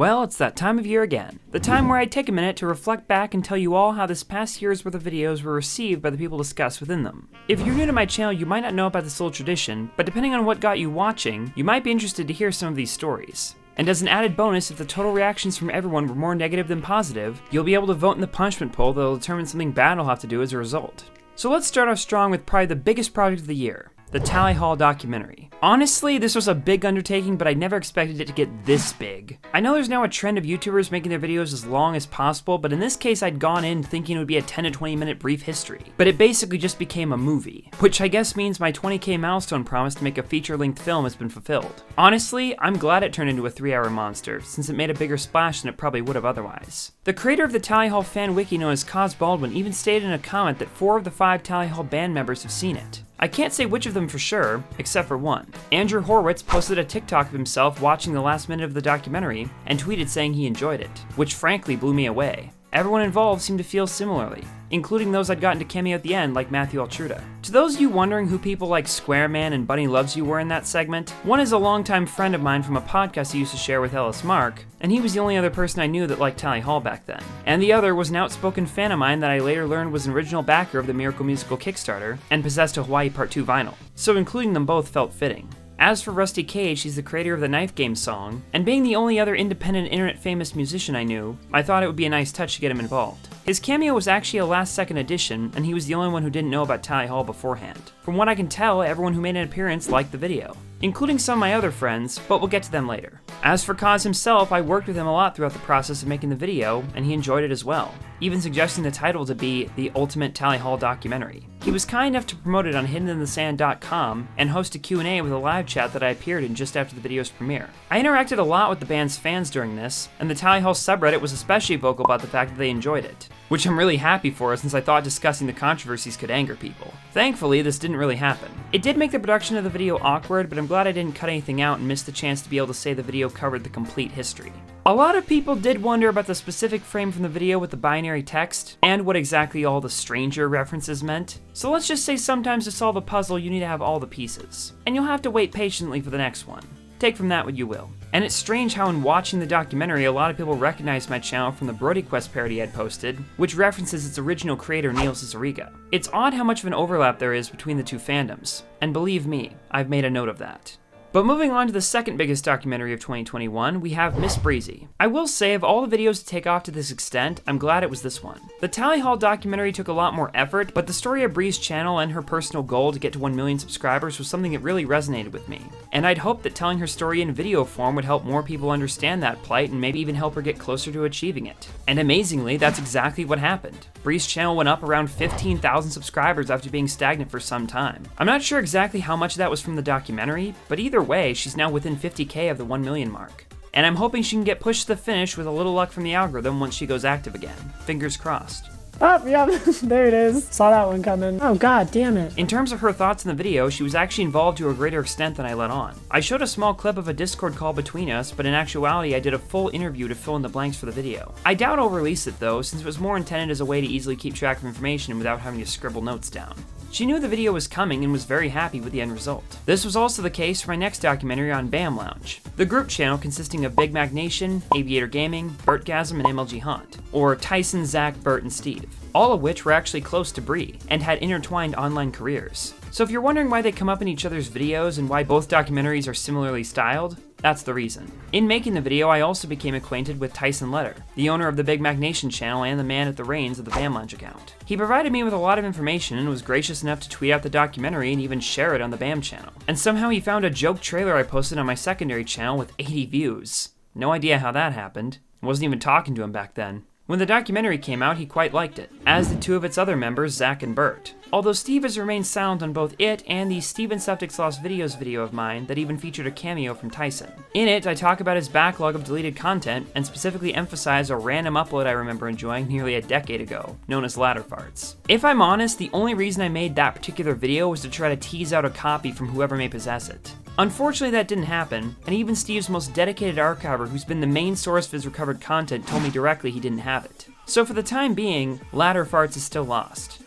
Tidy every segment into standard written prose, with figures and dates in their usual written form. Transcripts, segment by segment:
Well, it's that time of year again. The time where I take a minute to reflect back and tell you all how this past year's worth of videos were received by the people discussed within them. If you're new to my channel, you might not know about this little tradition, but depending on what got you watching, you might be interested to hear some of these stories. And as an added bonus, if the total reactions from everyone were more negative than positive, you'll be able to vote in the punishment poll that'll determine something bad I'll have to do as a result. So let's start off strong with probably the biggest project of the year. The Tally Hall documentary. Honestly, this was a big undertaking, but I never expected it to get this big. I know there's now a trend of YouTubers making their videos as long as possible, but in this case I'd gone in thinking it would be a 10 to 20 minute brief history. But it basically just became a movie, which I guess means my 20K milestone promise to make a feature-length film has been fulfilled. Honestly, I'm glad it turned into a 3-hour monster, since it made a bigger splash than it probably would have otherwise. The creator of the Tally Hall fan wiki known as Cos Baldwin even stated in a comment that 4 of the 5 Tally Hall band members have seen it. I can't say which of them for sure, except for one. Andrew Horowitz posted a TikTok of himself watching the last minute of the documentary and tweeted saying he enjoyed it, which frankly blew me away. Everyone involved seemed to feel similarly, including those I'd gotten to cameo at the end like Matthew Altruda. To those of you wondering who people like Squareman and Bunny Loves You were in that segment, one is a longtime friend of mine from a podcast I used to share with Ellis Mark, and he was the only other person I knew that liked Tally Hall back then. And the other was an outspoken fan of mine that I later learned was an original backer of the Miracle Musical Kickstarter and possessed a Hawaii Part 2 vinyl, so including them both felt fitting. As for Rusty Cage, he's the creator of the Knife Game song, and being the only other independent internet-famous musician I knew, I thought it would be a nice touch to get him involved. His cameo was actually a last-second addition, and he was the only one who didn't know about Tally Hall beforehand. From what I can tell, everyone who made an appearance liked the video, including some of my other friends, but we'll get to them later. As for Cos himself, I worked with him a lot throughout the process of making the video, and he enjoyed it as well, even suggesting the title to be The Ultimate Tally Hall Documentary. He was kind enough to promote it on hiddeninthesand.com and host a Q&A with a live chat that I appeared in just after the video's premiere. I interacted a lot with the band's fans during this, and the Tally Hall subreddit was especially vocal about the fact that they enjoyed it, which I'm really happy for since I thought discussing the controversies could anger people. Thankfully, this didn't really happen. It did make the production of the video awkward, but I'm glad I didn't cut anything out and miss the chance to be able to say the video covered the complete history. A lot of people did wonder about the specific frame from the video with the binary text, and what exactly all the stranger references meant. So let's just say sometimes to solve a puzzle you need to have all the pieces, and you'll have to wait patiently for the next one. Take from that what you will. And it's strange how in watching the documentary, a lot of people recognized my channel from the Brody Quest parody I'd posted, which references its original creator Neil Cicierega. It's odd how much of an overlap there is between the two fandoms, and believe me, I've made a note of that. But moving on to the second biggest documentary of 2021, we have Miss Breezy. I will say, of all the videos to take off to this extent, I'm glad it was this one. The Tally Hall documentary took a lot more effort, but the story of Bree's channel and her personal goal to get to 1 million subscribers was something that really resonated with me. And I'd hoped that telling her story in video form would help more people understand that plight and maybe even help her get closer to achieving it. And amazingly, that's exactly what happened. Bree's channel went up around 15,000 subscribers after being stagnant for some time. I'm not sure exactly how much of that was from the documentary, but either way, she's now within 50K of the 1 million mark. And I'm hoping she can get pushed to the finish with a little luck from the algorithm once she goes active again. Fingers crossed. Oh, yeah, there it is. Saw that one coming. Oh, god damn it. In terms of her thoughts in the video, she was actually involved to a greater extent than I let on. I showed a small clip of a Discord call between us, but in actuality I did a full interview to fill in the blanks for the video. I doubt I'll release it though, since it was more intended as a way to easily keep track of information without having to scribble notes down. She knew the video was coming and was very happy with the end result. This was also the case for my next documentary on BAM Lounge, the group channel consisting of Big Mac Nation, Aviator Gaming, Bertgasm, and MLG Hunt, or Tyson, Zach, Bert, and Steve, all of which were actually close to Bree and had intertwined online careers. So if you're wondering why they come up in each other's videos and why both documentaries are similarly styled, that's the reason. In making the video, I also became acquainted with Tyson Letter, the owner of the Big Mac Nation channel and the man at the reins of the BAM Lounge account. He provided me with a lot of information and was gracious enough to tweet out the documentary and even share it on the BAM channel. And somehow he found a joke trailer I posted on my secondary channel with 80 views. No idea how that happened. I wasn't even talking to him back then. When the documentary came out, he quite liked it, as did 2 of its other members, Zach and Bert. Although Steve has remained silent on both it and the Steven Septic's Lost Videos video of mine that even featured a cameo from Tyson. In it, I talk about his backlog of deleted content and specifically emphasize a random upload I remember enjoying nearly a decade ago, known as Ladder Farts. If I'm honest, the only reason I made that particular video was to try to tease out a copy from whoever may possess it. Unfortunately, that didn't happen, and even Steve's most dedicated archiver, who's been the main source of his recovered content, told me directly he didn't have it. So for the time being, Ladder Farts is still lost.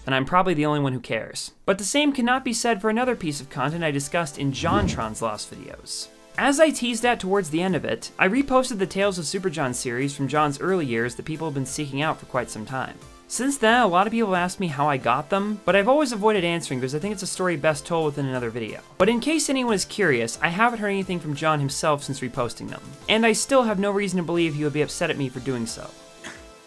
And I'm probably the only one who cares. But the same cannot be said for another piece of content I discussed in JonTron's Lost videos. As I teased at towards the end of it, I reposted the Tales of Super John series from John's early years that people have been seeking out for quite some time. Since then, a lot of people asked me how I got them, but I've always avoided answering because I think it's a story best told within another video. But in case anyone is curious, I haven't heard anything from John himself since reposting them, and I still have no reason to believe he would be upset at me for doing so.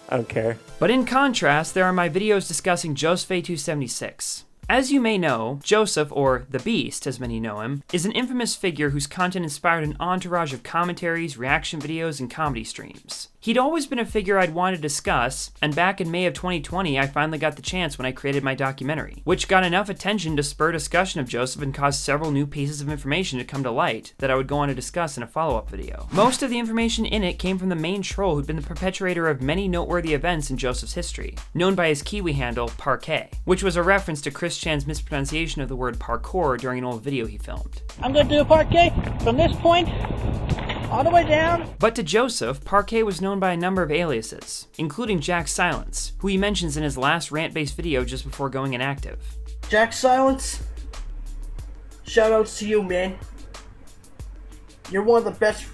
I don't care. But in contrast, there are my videos discussing Joseph A276. As you may know, Joseph, or The Beast as many know him, is an infamous figure whose content inspired an entourage of commentaries, reaction videos, and comedy streams. He'd always been a figure I'd wanted to discuss, and back in May of 2020 I finally got the chance when I created my documentary, which got enough attention to spur discussion of Joseph and caused several new pieces of information to come to light that I would go on to discuss in a follow-up video. Most of the information in it came from the main troll who'd been the perpetrator of many noteworthy events in Joseph's history, known by his Kiwi handle, Parquet, which was a reference to Chris Chan's mispronunciation of the word parkour during an old video he filmed. I'm gonna do a parquet from this point all the way down. But to Joseph, Parquet was known by a number of aliases, including Jack Silence, who he mentions in his last rant-based video just before going inactive. Jack Silence, shoutouts to you, man. You're one of the best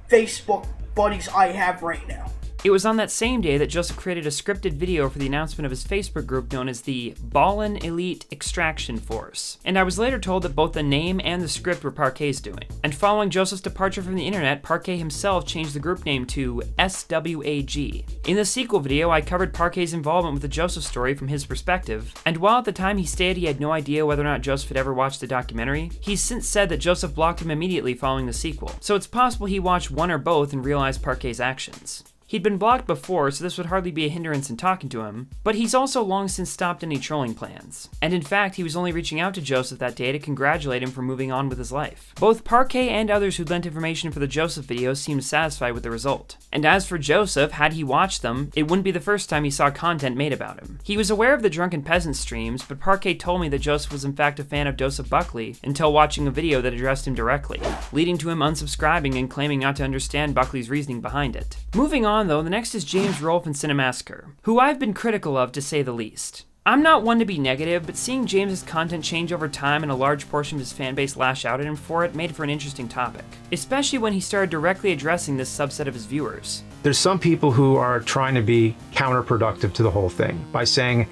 Facebook buddies I have right now. It was on that same day that Joseph created a scripted video for the announcement of his Facebook group known as the Ballin' Elite Extraction Force, and I was later told that both the name and the script were Parquet's doing. And following Joseph's departure from the internet, Parquet himself changed the group name to SWAG. In the sequel video, I covered Parquet's involvement with the Joseph story from his perspective, and while at the time he stated he had no idea whether or not Joseph had ever watched the documentary, he's since said that Joseph blocked him immediately following the sequel, so it's possible he watched one or both and realized Parquet's actions. He'd been blocked before, so this would hardly be a hindrance in talking to him, but he's also long since stopped any trolling plans. And in fact, he was only reaching out to Joseph that day to congratulate him for moving on with his life. Both Parquet and others who lent information for the Joseph videos seemed satisfied with the result. And as for Joseph, had he watched them, it wouldn't be the first time he saw content made about him. He was aware of the Drunken Peasant streams, but Parquet told me that Joseph was in fact a fan of Joseph Buckley until watching a video that addressed him directly, leading to him unsubscribing and claiming not to understand Buckley's reasoning behind it. Moving on though, the next is James Rolfe in Cinemasquarer, who I've been critical of to say the least. I'm not one to be negative, but seeing James's content change over time and a large portion of his fanbase lash out at him for it made for an interesting topic, especially when he started directly addressing this subset of his viewers. There's some people who are trying to be counterproductive to the whole thing by saying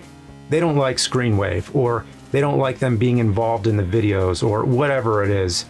they don't like Screenwave, or they don't like them being involved in the videos, or whatever it is.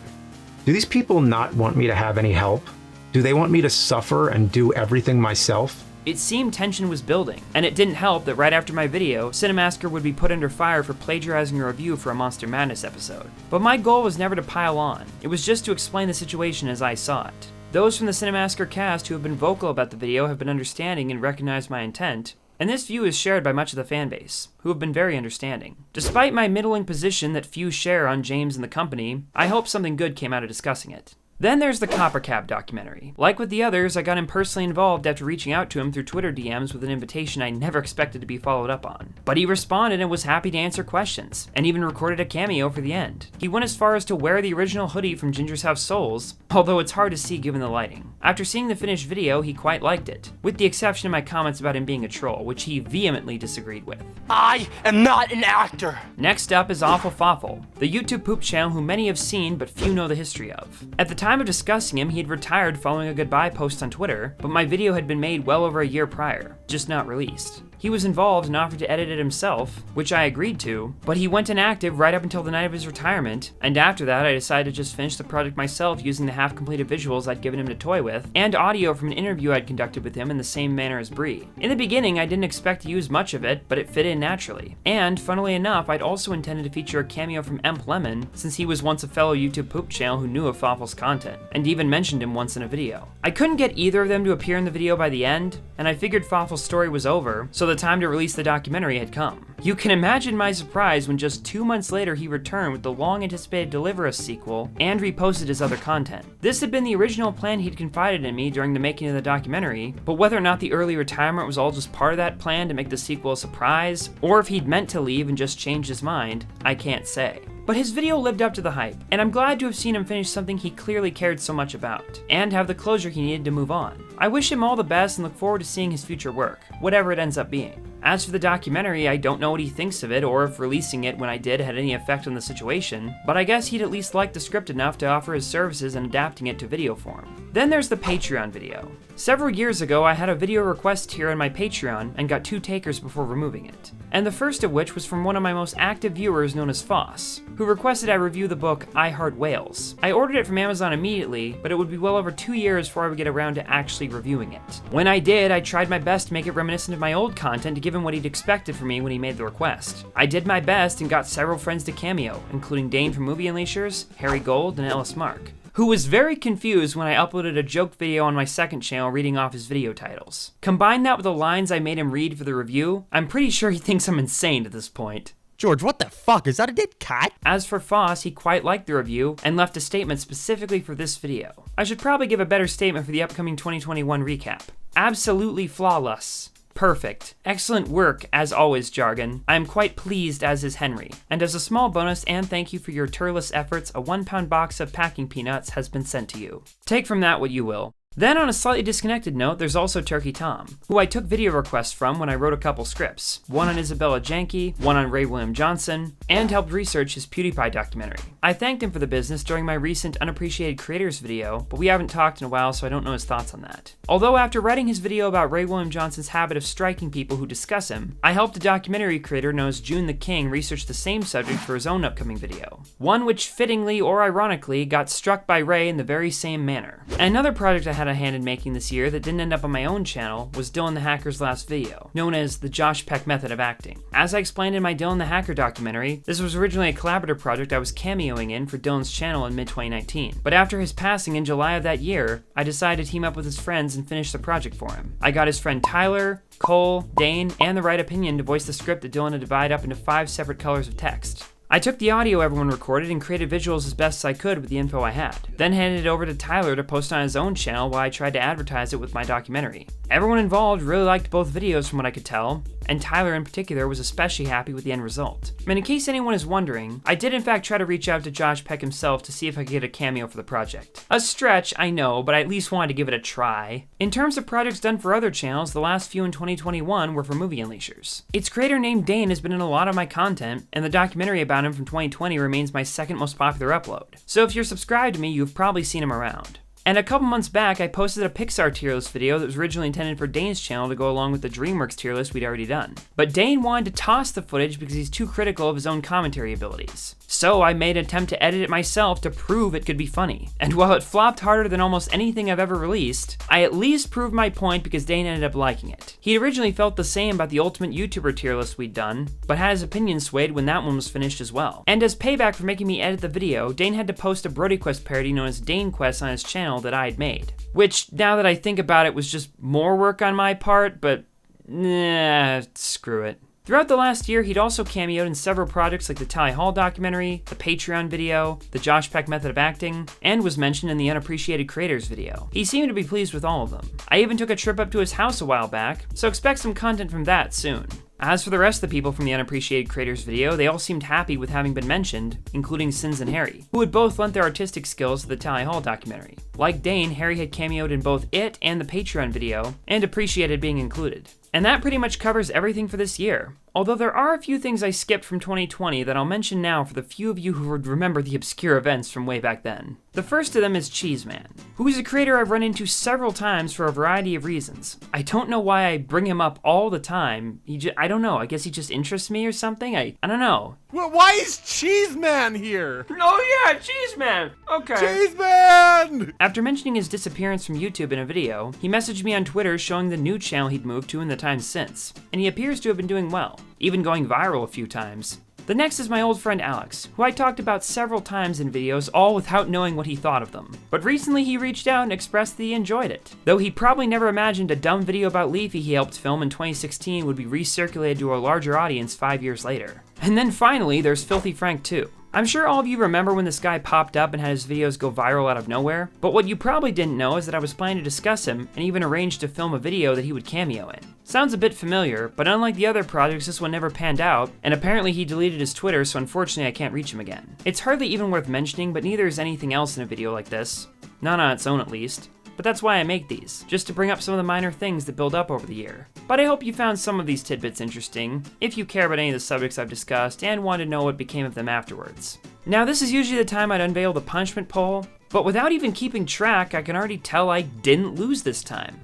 Do these people not want me to have any help? Do they want me to suffer and do everything myself? It seemed tension was building, and it didn't help that right after my video, Cinemasquarer would be put under fire for plagiarizing a review for a Monster Madness episode. But my goal was never to pile on, it was just to explain the situation as I saw it. Those from the Cinemasquarer cast who have been vocal about the video have been understanding and recognized my intent, and this view is shared by much of the fanbase, who have been very understanding. Despite my middling position that few share on James and the company, I hope something good came out of discussing it. Then there's the Copper Cab documentary. Like with the others, I got him personally involved after reaching out to him through Twitter DMs with an invitation I never expected to be followed up on. But he responded and was happy to answer questions, and even recorded a cameo for the end. He went as far as to wear the original hoodie from Ginger's House Souls, although it's hard to see given the lighting. After seeing the finished video, he quite liked it, with the exception of my comments about him being a troll, which he vehemently disagreed with. I am not an actor! Next up is Awful Fawful, the YouTube poop channel who many have seen but few know the history of. At the time of discussing him, he had retired following a goodbye post on Twitter, but my video had been made well over a year prior, just not released. He was involved and offered to edit it himself, which I agreed to, but he went inactive right up until the night of his retirement, and after that I decided to just finish the project myself using the half-completed visuals I'd given him to toy with, and audio from an interview I'd conducted with him in the same manner as Bree. In the beginning, I didn't expect to use much of it, but it fit in naturally. And, funnily enough, I'd also intended to feature a cameo from Emp Lemon, since he was once a fellow YouTube poop channel who knew of Fawful's content, and even mentioned him once in a video. I couldn't get either of them to appear in the video by the end, and I figured Fawful's story was over, so the time to release the documentary had come. You can imagine my surprise when just 2 months later he returned with the long-anticipated Deliver Us sequel and reposted his other content. This had been the original plan he'd confided in me during the making of the documentary, but whether or not the early retirement was all just part of that plan to make the sequel a surprise, or if he'd meant to leave and just changed his mind, I can't say. But his video lived up to the hype, and I'm glad to have seen him finish something he clearly cared so much about, and have the closure he needed to move on. I wish him all the best and look forward to seeing his future work, whatever it ends up being. As for the documentary, I don't know what he thinks of it or if releasing it when I did had any effect on the situation, but I guess he'd at least like the script enough to offer his services in adapting it to video form. Then there's the Patreon video. Several years ago, I had a video request here on my Patreon and got 2 takers before removing it. And the first of which was from one of my most active viewers known as Foss, who requested I review the book I Heart Whales. I ordered it from Amazon immediately, but it would be well over 2 years before I would get around to actually reviewing it. When I did, I tried my best to make it reminiscent of my old content to give him what he'd expected from me when he made the request. I did my best and got several friends to cameo, including Dane from Movie Unleashers, Harry Gold, and Ellis Mark, who was very confused when I uploaded a joke video on my second channel reading off his video titles. Combine that with the lines I made him read for the review, I'm pretty sure he thinks I'm insane at this point. George, what the fuck? Is that a dead cat? As for Foss, he quite liked the review and left a statement specifically for this video. I should probably give a better statement for the upcoming 2021 recap. Absolutely flawless. Perfect. Excellent work, as always, Jargon. I am quite pleased, as is Henry. And as a small bonus and thank you for your tireless efforts, a 1-pound box of packing peanuts has been sent to you. Take from that what you will. Then on a slightly disconnected note, there's also Turkey Tom, who I took video requests from when I wrote a couple scripts, one on Isabella Janke, one on Ray William Johnson, and helped research his PewDiePie documentary. I thanked him for the business during my recent Unappreciated Creators video, but we haven't talked in a while, so I don't know his thoughts on that. Although after writing his video about Ray William Johnson's habit of striking people who discuss him, I helped a documentary creator known as June the King research the same subject for his own upcoming video, one which fittingly or ironically got struck by Ray in the very same manner. Another project I had a hand in making this year that didn't end up on my own channel was Dylan the Hacker's last video, known as the Josh Peck Method of Acting. As I explained in my Dylan the Hacker documentary, this was originally a collaborative project I was cameoing in for Dylan's channel in mid-2019. But after his passing in July of that year, I decided to team up with his friends and finish the project for him. I got his friend Tyler, Cole, Dane, and the right opinion to voice the script that Dylan had divided up into 5 separate colors of text. I took the audio everyone recorded and created visuals as best I could with the info I had, then handed it over to Tyler to post on his own channel while I tried to advertise it with my documentary. Everyone involved really liked both videos from what I could tell, and Tyler in particular was especially happy with the end result. And in case anyone is wondering, I did in fact try to reach out to Josh Peck himself to see if I could get a cameo for the project. A stretch, I know, but I at least wanted to give it a try. In terms of projects done for other channels, the last few in 2021 were for Movie Unleashers. Its creator named Dane has been in a lot of my content, and the documentary about him from 2020 remains my second most popular upload. So if you're subscribed to me, you've probably seen him around. And a couple months back, I posted a Pixar tier list video that was originally intended for Dane's channel to go along with the DreamWorks tier list we'd already done. But Dane wanted to toss the footage because he's too critical of his own commentary abilities. So I made an attempt to edit it myself to prove it could be funny. And while it flopped harder than almost anything I've ever released, I at least proved my point because Dane ended up liking it. He originally felt the same about the Ultimate YouTuber tier list we'd done, but had his opinion swayed when that one was finished as well. And as payback for making me edit the video, Dane had to post a Brody Quest parody known as Dane Quest on his channel that I had made. Which, now that I think about it, was just more work on my part, but nah, screw it. Throughout the last year, he'd also cameoed in several projects like the Tally Hall documentary, the Patreon video, the Josh Peck Method of Acting, and was mentioned in the Unappreciated Creators video. He seemed to be pleased with all of them. I even took a trip up to his house a while back, so expect some content from that soon. As for the rest of the people from the Unappreciated Creators video, they all seemed happy with having been mentioned, including Sins and Harry, who had both lent their artistic skills to the Tally Hall documentary. Like Dane, Harry had cameoed in both it and the Patreon video, and appreciated being included. And that pretty much covers everything for this year. Although there are a few things I skipped from 2020 that I'll mention now for the few of you who would remember the obscure events from way back then. The first of them is Cheeseman, who is a creator I've run into several times for a variety of reasons. I don't know why I bring him up all the time. I don't know, I guess he just interests me or something? I don't know. Well, why is Cheeseman here? Oh yeah, Cheeseman! Okay. Cheeseman! After mentioning his disappearance from YouTube in a video, he messaged me on Twitter showing the new channel he'd moved to in the time since, and he appears to have been doing well, even going viral a few times. The next is my old friend Alex, who I talked about several times in videos, all without knowing what he thought of them. But recently he reached out and expressed that he enjoyed it, though he probably never imagined a dumb video about Leafy he helped film in 2016 would be recirculated to a larger audience 5 years later. And then finally, there's Filthy Frank 2. I'm sure all of you remember when this guy popped up and had his videos go viral out of nowhere, but what you probably didn't know is that I was planning to discuss him and even arranged to film a video that he would cameo in. Sounds a bit familiar, but unlike the other projects, this one never panned out, and apparently he deleted his Twitter, so unfortunately I can't reach him again. It's hardly even worth mentioning, but neither is anything else in a video like this. Not on its own, at least. but that's why I make these, just to bring up some of the minor things that build up over the year. But I hope you found some of these tidbits interesting, if you care about any of the subjects I've discussed and want to know what became of them afterwards. Now this is usually the time I'd unveil the punishment poll, but without even keeping track, I can already tell I didn't lose this time.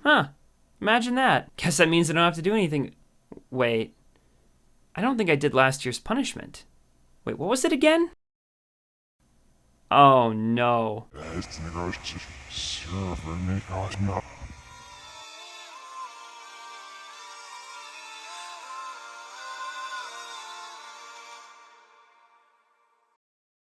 Huh, imagine that. Guess that means I don't have to do anything. Wait, I don't think I did last year's punishment. Wait, what was it again? Oh no.